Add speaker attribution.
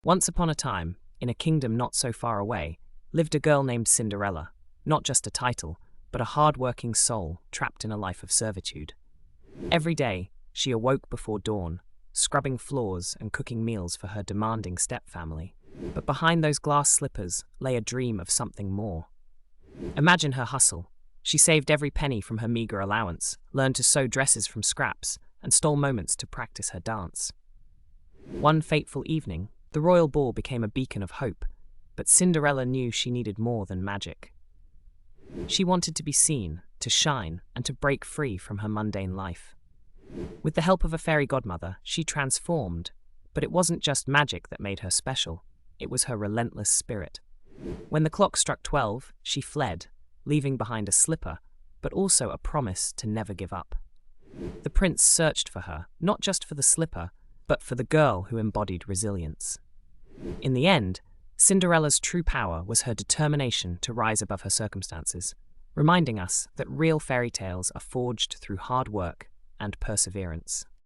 Speaker 1: Once upon a time, in a kingdom not so far away, lived a girl named Cinderella, not just a title, but a hardworking soul trapped in a life of servitude. Every day, she awoke before dawn, scrubbing floors and cooking meals for her demanding stepfamily. But behind those glass slippers lay a dream of something more. Imagine her hustle. She saved every penny from her meager allowance, learned to sew dresses from scraps, and stole moments to practice her dance. One fateful evening, the royal ball became a beacon of hope, but Cinderella knew she needed more than magic. She wanted to be seen, to shine, and to break free from her mundane life. With the help of a fairy godmother, she transformed, but it wasn't just magic that made her special, it was her relentless spirit. When the clock struck 12, she fled, leaving behind a slipper, but also a promise to never give up. The prince searched for her, not just for the slipper, but for the girl who embodied resilience. In the end, Cinderella's true power was her determination to rise above her circumstances, reminding us that real fairy tales are forged through hard work and perseverance.